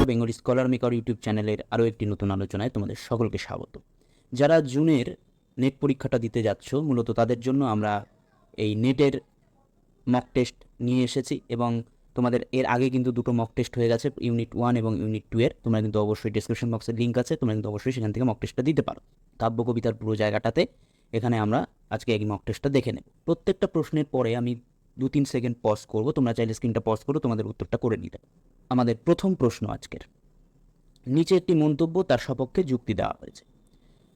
Bengali scholar maker YouTube চ্যানেলের আরও একটি নতুন আলোচনায় তোমাদের সকলকে স্বাগত। যারা জুনের নেট পরীক্ষাটা দিতে যাচ্ছ, মূলত তাদের জন্য আমরা এই নেটের মক টেস্ট নিয়ে এসেছি এবং তোমাদের এর আগে কিন্তু দুটো মক টেস্ট হয়ে গেছে, ইউনিট 1 এবং ইউনিট 2 এর। তোমরা কিন্তু অবশ্যই ডেসক্রিপশন বক্সে লিঙ্ক আছে, তোমরা কিন্তু অবশ্যই সেখান থেকে মক টেস্টটা দিতে পারো। কাব্য কবিতার পুরো জায়গাটাতে এখানে আমরা আজকে এই মক টেস্টটা দেখে নেব। প্রত্যেকটা প্রশ্নের পরে আমি 2-3 সেকেন্ড পজ করবো, তোমরা চাইলে স্ক্রিনটা পজ করো, তোমাদের উত্তরটা করে নিতে। আমাদের প্রথম প্রশ্ন আজকের, নিচে একটি মন্তব্য, তার সপক্ষে যুক্তি দেওয়া হয়েছে।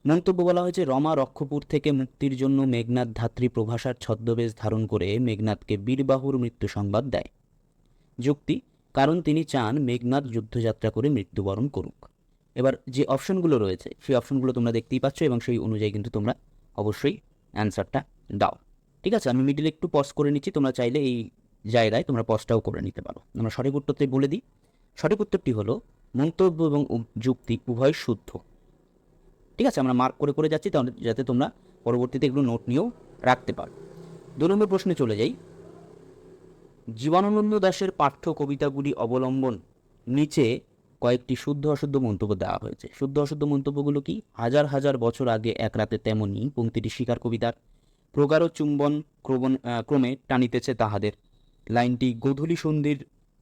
মন্তব্য বলা হয়েছে, রমা রক্ষপুর থেকে মুক্তির জন্য মেঘনাদ ধাত্রী প্রভাষার ছদ্মবেশ ধারণ করে মেঘনাদকে বীরবাহুর মৃত্যু সংবাদ দেয়। যুক্তি, কারণ তিনি চান মেঘনাদ যুদ্ধযাত্রা করে মৃত্যুবরণ করুক। এবার যে অপশনগুলো রয়েছে সেই অপশনগুলো তোমরা দেখতেই পাচ্ছ এবং সেই অনুযায়ী কিন্তু তোমরা অবশ্যই অ্যান্সারটা দাও। ঠিক আছে, আমি মিডিলে একটু পজ করে নিচ্ছি, তোমরা চাইলে এই জায়গায় তোমরা পজটাও করে নিতে পারো। আমরা সঠিক উত্তরটি বলে দিই। সঠিক উত্তরটি হলো, মন্তব্য এবং যুক্তি উভয় শুদ্ধ। ঠিক আছে, আমরা মার্ক করে করে যাচ্ছি তাহলে যাতে তোমরা পরবর্তীতে এগুলো নোট নিয়েও রাখতে পারো। 2 নম্বর প্রশ্নে চলে যাই। জীবনানন্দ দাশের পাঠ্য কবিতাগুলি অবলম্বন নিচে কয়েকটি শুদ্ধ অশুদ্ধ মন্তব্য দেওয়া হয়েছে। শুদ্ধ অশুদ্ধ মন্তব্যগুলো কি? হাজার হাজার বছর আগে এক রাতে তেমনি পংক্তিটি শিকার কবিতার। প্রগাঢ় চুম্বন ক্রমে টানিতেছে তাহাদের, লাইনটি গোধূলি সন্ধির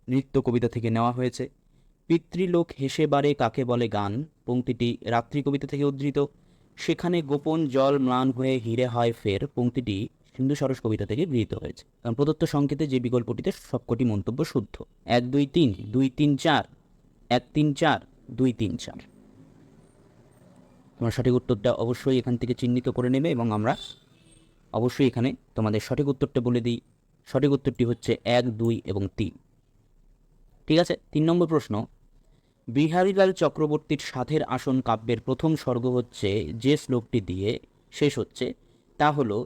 নৃত্য কবিতা থেকে নেওয়া হয়েছে। পিতৃলোক হেসে বারে কাকে বলে গান, পংক্তিটি রাত্রি কবিতা থেকে উদ্ধৃত। সেখানে গোপন জল ম্লান হয়ে হিরে হয় ফের, পংক্তিটি সিন্ধু সরস কবিতা থেকে গৃহীত হয়েছে। কারণ প্রদত্ত সংকেতে যে বিকল্পটিতে সবকটি মন্তব্য শুদ্ধ। 1 2 3 2 3 4 1 3 4 2 3 4। তোমরা সঠিক উত্তরটা অবশ্যই এখান থেকে চিহ্নিত করে নেবে এবং আমরা অবশ্যই এখানে তোমাদের সঠিক উত্তরটা বলে দিই। সঠিক উত্তরটি হচ্ছে 1 2 এবং 3। ঠিক আছে, 3 নম্বর প্রশ্ন। বিহারীলাল চক্রবর্তীর সাধের আসন কাব্যের প্রথম স্বর্গ হচ্ছে যে শ্লোকটি দিয়ে শেষ হচ্ছে, তা হলো,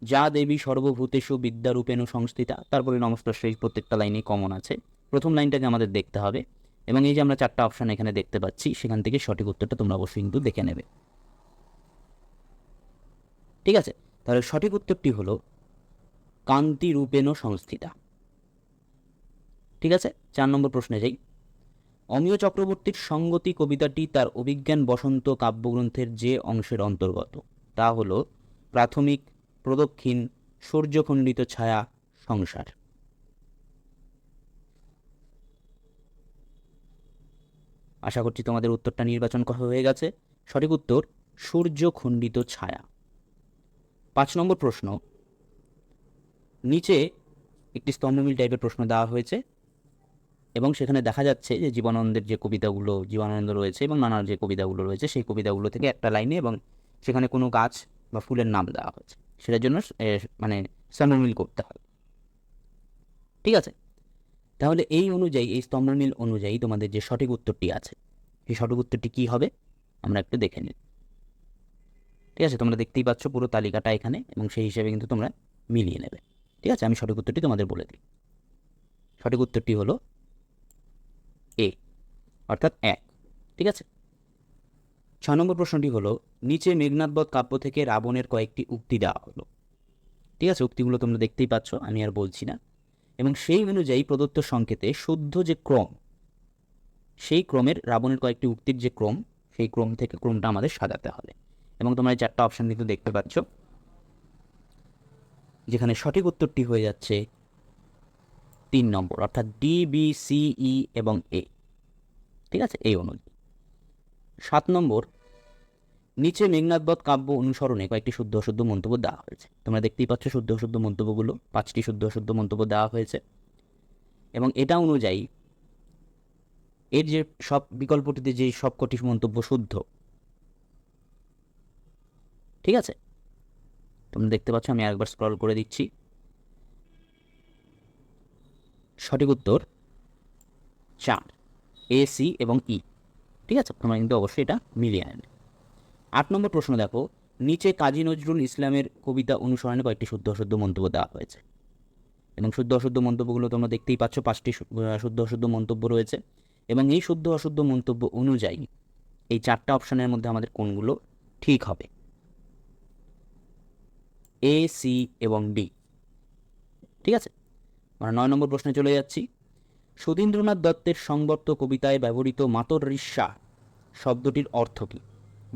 যা দেবী সর্বভূতেষু বিদ্যারূপেণ সংস্থিতা। তারপরে নমস্কার, সেই প্রত্যেকটা লাইনে কমন আছে। প্রথম লাইনটাকে আমাদের দেখতে হবে এবং এই যে আমরা 4টা অপশান এখানে দেখতে পাচ্ছি, সেখান থেকে সঠিক উত্তরটা তোমরা অবশ্যই কিন্তু দেখে নেবে। ঠিক আছে, তাহলে সঠিক উত্তরটি হলো কান্তি রূপেণ সংস্থিতা। ঠিক আছে, 4 নম্বর প্রশ্নে যাই। অমিয় চক্রবর্তীর সঙ্গতি কবিতাটি তার অভিজ্ঞান বসন্ত কাব্যগ্রন্থের যে অংশের অন্তর্গত, তা হল প্রাথমিক, প্রদক্ষিণ, সূর্যখণ্ডিত ছায়া, সংসার। আশা করছি তোমাদের উত্তরটা নির্বাচন করা হয়ে গেছে। সঠিক উত্তর সূর্যখণ্ডিত ছায়া। 5 নম্বর প্রশ্ন। নিচে একটি স্তম্ভমিল টাইপের প্রশ্ন দেওয়া হয়েছে এবং সেখানে দেখা যাচ্ছে যে জীবনানন্দের যে কবিতাগুলো জীবনানন্দ রয়েছে এবং নানা যে কবিতাগুলো রয়েছে সেই কবিতাগুলো থেকে একটা লাইনে এবং সেখানে কোনো গাছ বা ফুলের নাম দেওয়া হয়েছে, সেটার জন্য মানে স্তম্ভমিল করতে হবে। ঠিক আছে, তাহলে এই অনুযায়ী, এই স্তম্ভমিল অনুযায়ী তোমাদের যে সঠিক উত্তরটি আছে, সেই সঠিক উত্তরটি কী হবে আমরা একটু দেখে নিই। ঠিক আছে, তোমরা দেখতেই পাচ্ছ পুরো তালিকাটা এখানে এবং সেই হিসেবে কিন্তু তোমরা মিলিয়ে নেবে। ঠিক আছে, আমি সঠিক উত্তরটি তোমাদের বলে দিই। সঠিক উত্তরটি হলো এ, অর্থাৎ 1। ঠিক আছে, 6 নম্বর প্রশ্নটি হলো, নিচে মেঘনাদবধ কাব্য থেকে রাবণের কয়েকটি উক্তি দেওয়া হলো। ঠিক আছে, উক্তিগুলো তোমরা দেখতেই পাচ্ছ, আমি আর বলছি না। এবং সেই অনুযায়ী প্রদত্ত সংকেতে শুদ্ধ যে ক্রম, সেই ক্রমের রাবণের কয়েকটি উক্তির যে ক্রম, সেই ক্রম থেকে ক্রমটা আমাদের সাজাতে হবে। এবং তোমরা এই 4টা অপশান কিন্তু দেখতে পাচ্ছ, যেখানে সঠিক উত্তরটি হয়ে যাচ্ছে 3 নম্বর, অর্থাৎ ডি, বি, সি, ই এবং এ। ঠিক আছে, এই অনুযায়ী। 7 নম্বর, নিচে মেঘনাদবধ কাব্য অনুসরণে কয়েকটি শুদ্ধ অশুদ্ধ মন্তব্য দেওয়া হয়েছে। তোমরা দেখতেই পাচ্ছ শুদ্ধ অশুদ্ধ মন্তব্যগুলো, 5টি শুদ্ধ অশুদ্ধ মন্তব্য দেওয়া হয়েছে এবং এটা অনুযায়ী এর যে সব বিকল্পটিতে যে সবকটি মন্তব্য শুদ্ধ। ঠিক আছে, তোমরা দেখতে পাচ্ছ, আমি আরেকবার স্ক্রল করে দিচ্ছি। সঠিক উত্তর 4, এ, সি এবং ই। ঠিক আছে, তোমরা কিন্তু অবশ্যই এটা মিলিয়ে নেবে। 8 নম্বর প্রশ্ন দেখো, নিচে কাজী নজরুল ইসলামের কবিতা অনুসরণে কয়েকটি শুদ্ধ অশুদ্ধ মন্তব্য দেওয়া হয়েছে এবং শুদ্ধ অশুদ্ধ মন্তব্যগুলো তোমরা দেখতেই পাচ্ছ, 5টি শুদ্ধ অশুদ্ধ মন্তব্য রয়েছে এবং এই শুদ্ধ অশুদ্ধ মন্তব্য অনুযায়ী এই 4টা অপশানের মধ্যে আমাদের কোনগুলো ঠিক হবে? এ, সি এবং ডি। ঠিক আছে, আমরা 9 নম্বর প্রশ্নে চলে যাচ্ছি। সুধীন্দ্রনাথ দত্তের সংবর্ত কবিতায় ব্যবহৃত মাতর্রিস্যা শব্দটির অর্থ কী?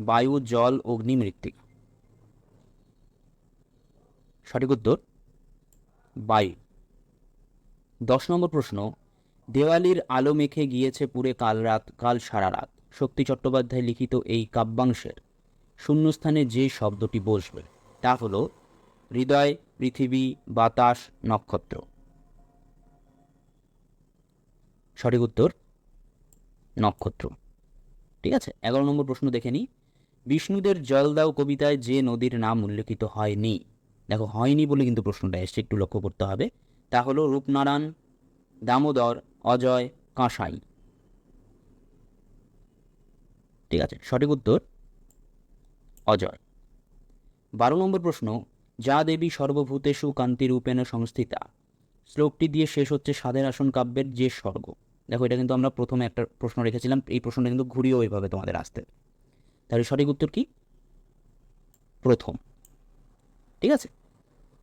বায়ু, জল, অগ্নি, মৃত্তিকা। সঠিক উত্তর বায়ু। 10 নম্বর প্রশ্ন, দেওয়ালির আলো মেখে গিয়েছে পুরে কাল সারা রাত, শক্তি চট্টোপাধ্যায় লিখিত এই কাব্যাংশের শূন্যস্থানে যে শব্দটি বসবে তা হল হৃদয়, পৃথিবী, বাতাস, নক্ষত্র। সঠিক উত্তর নক্ষত্র। ঠিক আছে, 11 নম্বর প্রশ্ন দেখে নিই। বিষ্ণুদের জল দাও কবিতায় যে নদীর নাম উল্লেখিত হয়নি, দেখো হয়নি বলে কিন্তু প্রশ্নটা এসছে, একটু লক্ষ্য করতে হবে। তা হলো রূপনারায়ণ, দামোদর, অজয়, কাঁসাই। ঠিক আছে, সঠিক উত্তর অজয়। 12 নম্বর প্রশ্ন, যা দেবী সর্বভূতেষু কান্তিরূপেণ সংস্থিতা, শ্লোকটি দিয়ে শেষ হচ্ছে সাধের আসন কাব্যের যে স্বর্গ। দেখো এটা কিন্তু আমরা প্রথমে একটা প্রশ্ন রেখেছিলাম, এই প্রশ্নটা কিন্তু ঘুরিয়েও এইভাবে তোমাদের আসতে। তাহলে সঠিক উত্তর কি? প্রথম। ঠিক আছে,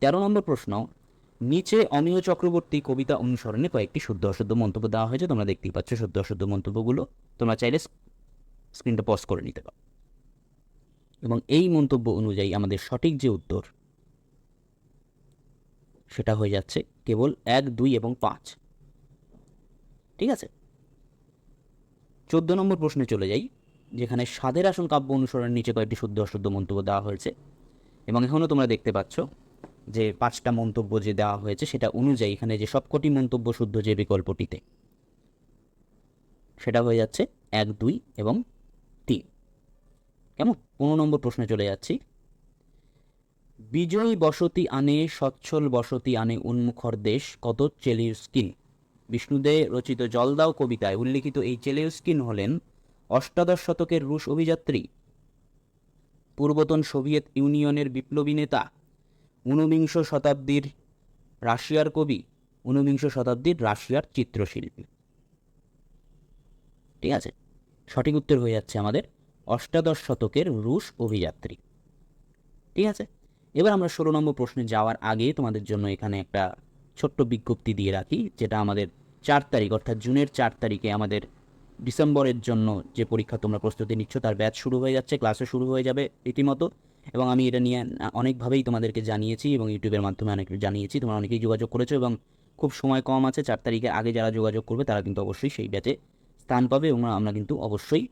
13 নম্বর প্রশ্ন, নিচে অমিয় চক্রবর্তী কবিতা অনুসরণে কয়েকটি শুদ্ধ অশুদ্ধ মন্তব্য দেওয়া হয়েছে, তোমরা দেখতেই পাচ্ছ শুদ্ধ অশুদ্ধ মন্তব্যগুলো, তোমরা চাইলে স্ক্রিনটা পজ করে নিতে পারো। এবং এই মন্তব্য অনুযায়ী আমাদের সঠিক যে উত্তর সেটা হয়ে যাচ্ছে কেবল 1, 2 এবং 5। ঠিক আছে, 14 নম্বর প্রশ্নে চলে যাই, যেখানে সাধের আসন কাব্য অনুসরণের নিচে কয়েকটি শুদ্ধ অশুদ্ধ মন্তব্য দেওয়া হয়েছে। এবং এখনও তোমরা দেখতে পাচ্ছ যে 5টা মন্তব্য যে দেওয়া হয়েছে সেটা অনুযায়ী এখানে যে সবকটি মন্তব্য শুদ্ধ যে বিকল্পটিতে, সেটা হয়ে যাচ্ছে 1, 2 এবং 3। কেমন? 15 নম্বর প্রশ্নে চলে যাচ্ছি। বিজয়ী বসতি আনে সচ্ছল বসতি আনে উন্মুখর দেশ, কত চেলিউস্কিন। বিষ্ণুদে রচিত জলদাও কবিতায় উল্লিখিত এই চেলিউস্কিন হলেন অষ্টাদশ শতকের রুশ অভিযাত্রী, পূর্বতন সোভিয়েত ইউনিয়নের বিপ্লবী নেতা, ঊনবিংশ শতাব্দীর রাশিয়ার কবি, ঊনবিংশ শতাব্দীর রাশিয়ার চিত্রশিল্পী। ঠিক আছে, সঠিক উত্তর হয়ে যাচ্ছে আমাদের অষ্টাদশ শতকের রুশ অভিযাত্রী। ঠিক আছে, এবার আমরা 16 নম্বর প্রশ্নে যাওয়ার আগে তোমাদের জন্য এখানে একটা ছোট্ট বিজ্ঞপ্তি দিয়ে রাখি, যেটা আমাদের 4 তারিখ অর্থাৎ জুনের 4 তারিখে আমাদের ডিসেম্বরের জন্য যে পরীক্ষা তোমরা প্রস্তুতি নিচ্ছ তার ব্যাচ শুরু হয়ে যাচ্ছে, ক্লাসও শুরু হয়ে যাবে রীতিমতো। এবং আমি এটা নিয়ে অনেকভাবেই তোমাদেরকে জানিয়েছি এবং ইউটিউবের মাধ্যমে অনেক জানিয়েছি, তোমরা অনেকেই যোগাযোগ করেছো এবং খুব সময় কম আছে, 4 তারিখের আগে যারা যোগাযোগ করবে তারা কিন্তু অবশ্যই সেই ব্যাচে স্থান পাবে এবং আমরা কিন্তু অবশ্যই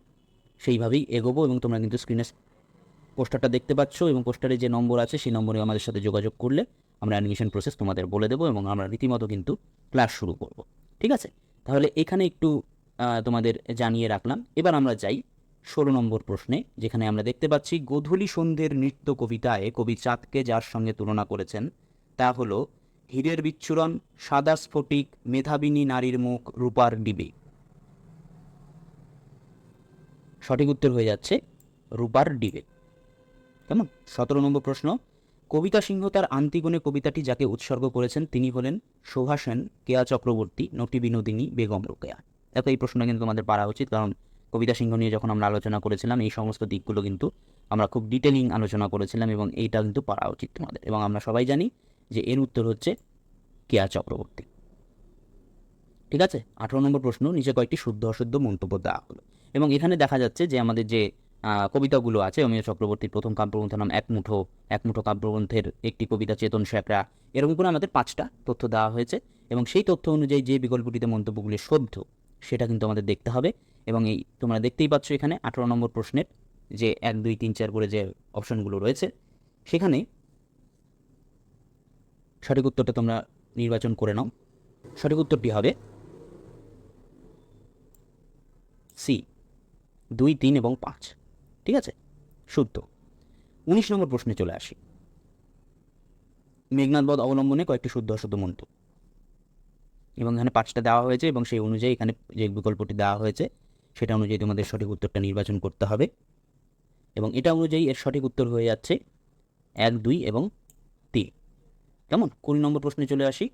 সেইভাবেই এগোবো। এবং তোমরা কিন্তু স্ক্রিনে পোস্টারটা দেখতে পাচ্ছ এবং পোস্টারে যে নম্বর আছে সেই নম্বরে আমাদের সাথে যোগাযোগ করলে আমরা অ্যাডমিশন প্রসেস তোমাদের বলে দেবো এবং আমরা রীতিমতো কিন্তু ক্লাস শুরু করব। ঠিক আছে, তাহলে এখানে একটু তোমাদের জানিয়ে রাখলাম। এবার আমরা যাই 16 নম্বর প্রশ্নে, যেখানে আমরা দেখতে পাচ্ছি গোধূলি সন্ধ্যের নৃত্য কবিতায় কবি চাঁদকে যার সঙ্গে তুলনা করেছেন তা হলো হীরের বিচ্ছুরণ, সাদা স্ফটিক, মেধাবিনী নারীর মুখ, রূপার ডিবে। সঠিক উত্তর হয়ে যাচ্ছে রূপার ডিবে। কেমন? 17 নম্বর প্রশ্ন, কবিতা সিংহ তার আন্তিগণে কবিতাটি যাকে উৎসর্গ করেছেন তিনি হলেন শোভা সেন, কেয়া চক্রবর্তী, নটি বিনোদিনী, বেগম রোকেয়া। দেখো এই প্রশ্নটা কিন্তু আমাদের পারা উচিত, কারণ কবিতা সিংহ নিয়ে যখন আমরা আলোচনা করেছিলাম এই সমস্ত দিকগুলো কিন্তু আমরা খুব ডিটেলিং আলোচনা করেছিলাম এবং এইটা কিন্তু পারা উচিত তোমাদের। এবং আমরা সবাই জানি যে এর উত্তর হচ্ছে কেয়া চক্রবর্তী। ঠিক আছে, 18 নম্বর প্রশ্ন, নিচে কয়েকটি শুদ্ধ অশুদ্ধ মন্তব্য দেওয়া হলো এবং এখানে দেখা যাচ্ছে যে আমাদের যে কবিতাগুলো আছে, অমিয় চক্রবর্তীর প্রথম কাব্যগ্রন্থের নাম এক মুঠো কাব্যগ্রন্থের একটি কবিতা চেতন শেখরা, এরকম করে আমাদের 5টা তথ্য দেওয়া হয়েছে এবং সেই তথ্য অনুযায়ী যে বিকল্পটিতে মন্তব্যগুলি শুদ্ধ সেটা কিন্তু আমাদের দেখতে হবে। এবং এই তোমরা দেখতেই পাচ্ছ এখানে 18 নম্বর প্রশ্নের যে 1, 2, 3, 4 করে যে অপশনগুলো রয়েছে সেখানে সঠিক উত্তরটা তোমরা নির্বাচন করে নাও। সঠিক উত্তরটি হবে সি, 2, 3 এবং 5। ঠিক আছে, শুদ্ধ। 19 নম্বর প্রশ্নে চলে আসি, মেঘনাদ বধ অবলম্বনে কয়েকটি শুদ্ধ অশুদ্ধ মন্তব্য এবং এখানে 5টা দেওয়া হয়েছে এবং সেই অনুযায়ী এখানে যে বিকল্পটি দেওয়া হয়েছে সেটা অনুযায়ী তোমাদের সঠিক উত্তরটা নির্বাচন করতে হবে এবং এটা অনুযায়ী এর সঠিক উত্তর হয়ে যাচ্ছে 1, 2 এবং 3। কেমন? 20 নম্বর প্রশ্নে চলে আসি,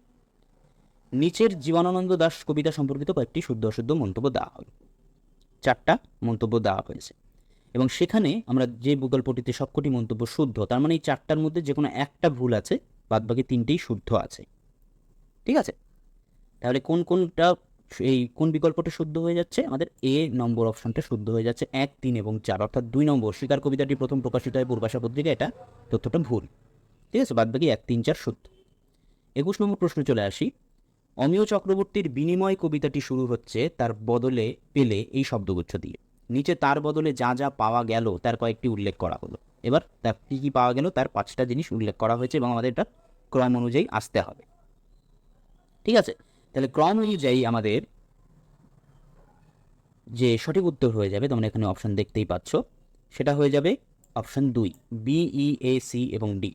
নিচের জীবনানন্দ দাশ কবিতা সম্পর্কিত কয়েকটি শুদ্ধ অশুদ্ধ মন্তব্য দেওয়া হলো। 4টা মন্তব্য দেওয়া হয়েছে এবং সেখানে আমরা যে বিকল্পটিতে সবকটি মন্তব্য শুদ্ধ, তার মানে এই 4টার মধ্যে যে কোনো একটা ভুল আছে, বাদবাকি 3টেই শুদ্ধ আছে। ঠিক আছে, তাহলে কোন কোনটা এই কোন বিকল্পটা শুদ্ধ হয়ে যাচ্ছে? আমাদের এ নম্বর অপশনটা শুদ্ধ হয়ে যাচ্ছে, 1, 3 এবং 4, অর্থাৎ 2 নম্বর শিকার কবিতাটি প্রথম প্রকাশিত হয় পূর্বাশা পত্রিকা, এটা তথ্যটা ভুল। ঠিক আছে, বাদবাকি 1, 3, 4 শুদ্ধ। 21 নম্বর প্রশ্ন চলে আসি। অমিয় চক্রবর্তীর বিনিময় কবিতাটি শুরু হচ্ছে তার বদলে পেলে এই শব্দগুচ্ছ দিয়ে। নিচে তার বদলে যা যা পাওয়া গেল তার কয়েকটি উল্লেখ করা হলো। এবার তার কী কী পাওয়া গেল তার 5টা জিনিস উল্লেখ করা হয়েছে এবং আমাদের এটা ক্রম অনুযায়ী আসতে হবে। ঠিক আছে, তাহলে ক্রম অনুযায়ী আমাদের যে সঠিক উত্তর হয়ে যাবে, তোমরা এখানে অপশন দেখতেই পাচ্ছ, সেটা হয়ে যাবে অপশন 2, বি, ই, এ, সি এবং ডি।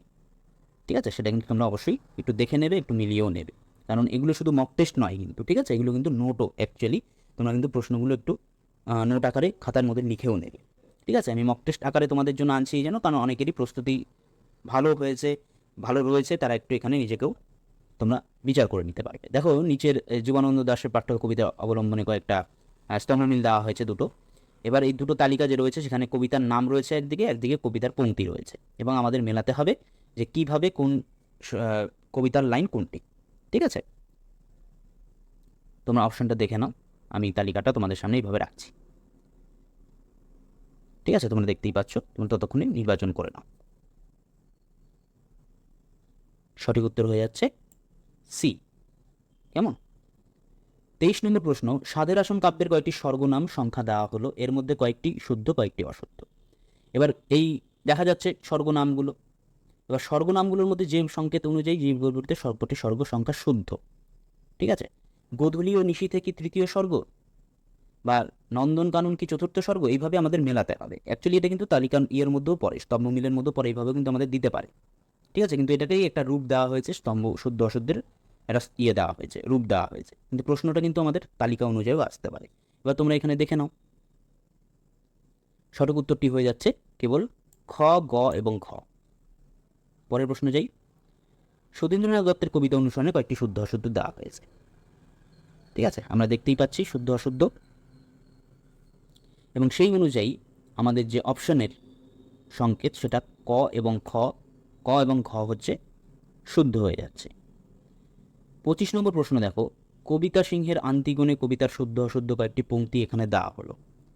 ঠিক আছে, সেটা কিন্তু তোমরা অবশ্যই একটু দেখে নেবে, একটু মিলিয়েও নেবে, কারণ এগুলো শুধু মক টেস্ট নয় কিন্তু। ঠিক আছে, এগুলো কিন্তু নোটও অ্যাকচুয়ালি, তোমরা কিন্তু প্রশ্নগুলো একটু নোট আকারে খাতার মধ্যে লিখেও নেবে। ঠিক আছে, আমি মক টেস্ট আকারে তোমাদের জন্য আনছি যেন, কারণ অনেকেরই প্রস্তুতি ভালো হয়েছে, ভালো রয়েছে, তারা একটু এখানে নিজেকেও তোমরা বিচার করে নিতে পারবে। দেখো নিচের জীবনানন্দ দাশের পাঠ্য কবিতা অবলম্বনে কয়েকটা স্তম্ভমিল দেওয়া হয়েছে দুটো। এবার এই দুটো তালিকা যে রয়েছে সেখানে কবিতার নাম রয়েছে একদিকে, একদিকে কবিতার পংক্তি রয়েছে, এবং আমাদের মেলাতে হবে যে কিভাবে কোন কবিতার লাইন কোনটি। ঠিক আছে, তোমরা অপশনটা দেখে নাও, আমি তালিকাটা তোমাদের সামনে এইভাবে রাখছি। ঠিক আছে, তোমরা দেখতেই পাচ্ছ, তোমরা ততক্ষণে নির্বাচন করে নাও। সঠিক উত্তর হয়ে যাচ্ছে সি। কেমন? 23 নম্বর প্রশ্ন, সাধের আসন কাব্যের কয়েকটি স্বর্গনাম সংখ্যা দেওয়া হলো, এর মধ্যে কয়েকটি শুদ্ধ কয়েকটি অশুদ্ধ। এবার এই দেখা যাচ্ছে স্বর্গনামগুলো, এবার স্বর্গনামগুলোর মধ্যে যে সংকেত অনুযায়ী যে বিবৃতিতে সর্বটি স্বর্গ সংখ্যা শুদ্ধ। ঠিক আছে, গোধূলি ও নিশীথে কি তৃতীয় স্বর্গ, বা নন্দনকানন কি চতুর্থ স্বর্গ, এইভাবে আমাদের মেলাতে হবে। অ্যাকচুয়ালি এটা কিন্তু তালিকা ইয়ের মধ্যেও পড়ে, স্তম্ভ মিলের মধ্যেও পড়ে, এইভাবে কিন্তু আমাদের দিতে পারে। ঠিক আছে, কিন্তু এটাকেই একটা রূপ দেওয়া হয়েছে, স্তম্ভ শুদ্ধ অশুদ্ধের একটা দেওয়া হয়েছে, রূপ দেওয়া হয়েছে, কিন্তু প্রশ্নটা কিন্তু আমাদের তালিকা অনুযায়ীও আসতে পারে। এবার তোমরা এখানে দেখে নাও, সঠিক উত্তরটি হয়ে যাচ্ছে কেবল খ, গ এবং ঘ। পরের প্রশ্ন যাই। সুধীন্দ্রনাথ দত্তের কবিতা অনুসরণে কয়েকটি শুদ্ধ অশুদ্ধ দেওয়া হয়েছে। ঠিক আছে, আমরা দেখতেই পাচ্ছি শুদ্ধ অশুদ্ধ, এবং সেই অনুযায়ী আমাদের যে অপশনের সংকেত সেটা ক এবং খ, ক এবং ঘ হচ্ছে শুদ্ধ হয়ে যাচ্ছে। 25 নম্বর প্রশ্ন দেখো, কবিতা সিংহের আন্তিগণে কবিতার শুদ্ধ অশুদ্ধ কয়েকটি পংক্তি এখানে দেওয়া হলো।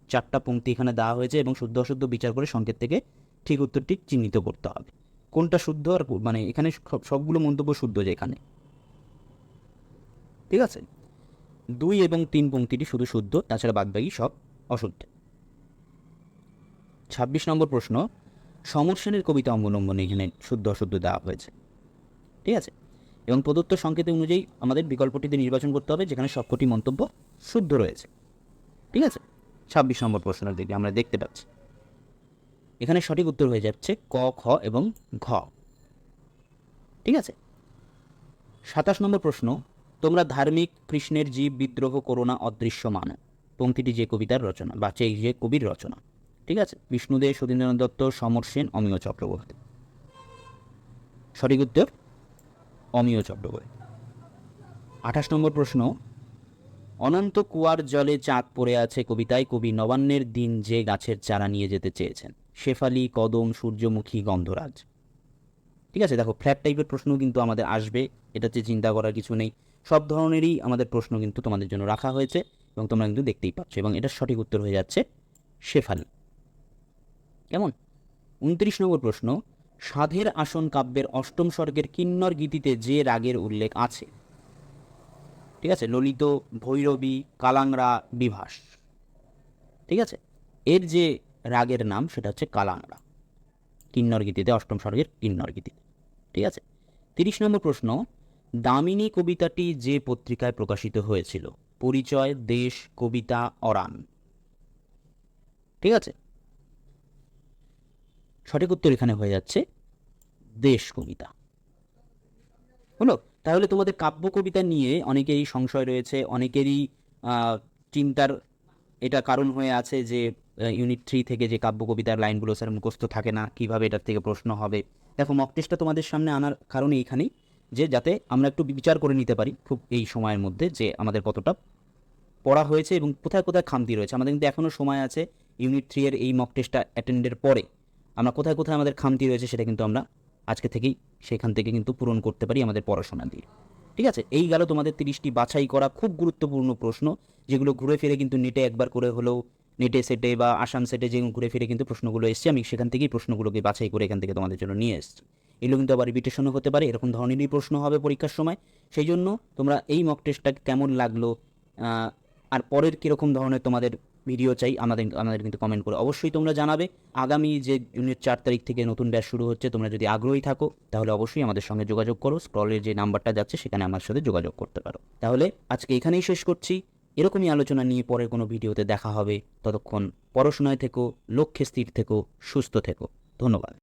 4টা পংক্তি এখানে দেওয়া হয়েছে এবং শুদ্ধ অশুদ্ধ বিচার করে সংকেত থেকে ঠিক উত্তরটি চিহ্নিত করতে হবে, কোনটা শুদ্ধ আর মানে এখানে সবগুলো মন্তব্য শুদ্ধ যে এখানে। ঠিক আছে, 2 এবং 3 পংক্তিটি শুধু শুদ্ধ, তাছাড়া বাদবাকি সব অশুদ্ধ। 26 নম্বর প্রশ্ন, সমর সেনের কবিতা অবলম্বনে এখানে শুদ্ধ অশুদ্ধ দেওয়া হয়েছে। ঠিক আছে, এবং প্রদত্ত সংকেত অনুযায়ী আমাদের বিকল্পটিতে নির্বাচন করতে হবে যেখানে সবকটি মন্তব্য শুদ্ধ রয়েছে। ঠিক আছে, 26 নম্বর প্রশ্নের দিকে আমরা দেখতে পাচ্ছি এখানে সঠিক উত্তর হয়ে যাচ্ছে ক, খ এবং ঘ। ঠিক আছে, 27 নম্বর প্রশ্ন, তোমরা ধার্মিক কৃষ্ণের জীব বিদ্রোহ করো না অদৃশ্য মানো, পংক্তিটি যে কবিতার রচনা বা যে কবির রচনা। ঠিক আছে, বিষ্ণুদে, সুধীন্দ্রনাথ দত্ত, সমর সেন, অমিয় চক্রবর্তী। সঠিক উত্তর অমিয় চক্রবর্তী। 28 নম্বর প্রশ্ন, অনন্ত কুয়ার জলে চাঁদ পড়ে আছে কবিতায় কবি নবান্নের দিন যে গাছের চারা নিয়ে যেতে চেয়েছেন, শেফালি, কদম, সূর্যমুখী, গন্ধরাজ। ঠিক আছে, দেখো ফ্ল্যাট টাইপের প্রশ্ন কিন্তু আমাদের আসবে, এটাতে চিন্তা করার কিছু নেই, সব ধরনেরই আমাদের প্রশ্ন কিন্তু তোমাদের জন্য রাখা হয়েছে এবং তোমরা কিন্তু দেখতেই পাচ্ছ, এবং এটার সঠিক উত্তর হয়ে যাচ্ছে শেফালি। কেমন? 29 নম্বর প্রশ্ন, সাধের আসন কাব্যের অষ্টম স্বর্গের কিন্নর গীতিতে যে রাগের উল্লেখ আছে। ঠিক আছে, ললিত, ভৈরবী, কালাংরা, বিভাস। ঠিক আছে, এর যে রাগের নাম সেটা হচ্ছে কালাংরা, কিন্নর গীতিতে, অষ্টম স্বর্গের কিন্নর গীতিতে। ঠিক আছে, 30 নম্বর প্রশ্ন, দামিনী কবিতাটি যে পত্রিকায় প্রকাশিত হয়েছিল, পরিচয়, দেশ, কবিতা, অরান। ঠিক আছে, সঠিক উত্তর এখানে হয়ে যাচ্ছে দেশ কবিতা। হলো, তাহলে তোমাদের কাব্য কবিতা নিয়ে অনেকেরই সংশয় রয়েছে, অনেকেরই চিন্তার এটা কারণ হয়ে আছে যে ইউনিট 3 থেকে যে কাব্য কবিতার লাইনগুলো স্যার মুখস্থ থাকে না, কিভাবে এটার থেকে প্রশ্ন হবে। দেখো মক টেস্টটা তোমাদের সামনে আনার কারণ এইখানেই, যে যাতে আমরা একটু বিচার করে নিতে পারি খুব এই সময়ের মধ্যে যে আমাদের কতটা পড়া হয়েছে এবং কোথায় কোথায় খামতি রয়েছে। আমাদের কিন্তু এখনও সময় আছে ইউনিট 3 এর এই মক টেস্টটা অ্যাটেন্ডের পরে আমরা কোথায় কোথায় আমাদের খামতি রয়েছে সেটা কিন্তু আমরা আজকে থেকেই সেখান থেকে কিন্তু পূরণ করতে পারি আমাদের পড়াশোনা দিয়ে। ঠিক আছে, এই গেল তোমাদের 30টি বাছাই করা খুব গুরুত্বপূর্ণ প্রশ্ন, যেগুলো ঘুরে ফিরে কিন্তু নেটে একবার করে হলেও, নেটে সেটে বা আসাম সেটে যেগুলো ঘুরে ফিরে কিন্তু প্রশ্নগুলো এসছে, আমি সেখান থেকেই প্রশ্নগুলোকে বাছাই করে এখান থেকে তোমাদের জন্য নিয়ে এসেছি। এগুলো কিন্তু আবার রিপিটেশনও হতে পারে, এরকম ধরনেরই প্রশ্ন হবে পরীক্ষার সময়। সেই জন্য তোমরা এই মক টেস্টটা কেমন লাগলো, আর পরের কীরকম ধরনের তোমাদের ভিডিও চাই, আমাদের কিন্তু কমেন্ট করে অবশ্যই তোমরা জানাবে। আগামী যে জুনের 4 তারিখ থেকে নতুন ব্যাচ শুরু হচ্ছে, তোমরা যদি আগ্রহী থাকো তাহলে অবশ্যই আমাদের সঙ্গে যোগাযোগ করো, স্ক্রলের যে নাম্বারটা যাচ্ছে সেখানে আমার সাথে যোগাযোগ করতে পারো। তাহলে আজকে এখানেই শেষ করছি, এরকমই আলোচনা নিয়ে পরের কোনো ভিডিওতে দেখা হবে। ততক্ষণ পড়াশোনায় থেকো, লক্ষ্যে স্থির থেকো, সুস্থ থেকো। ধন্যবাদ।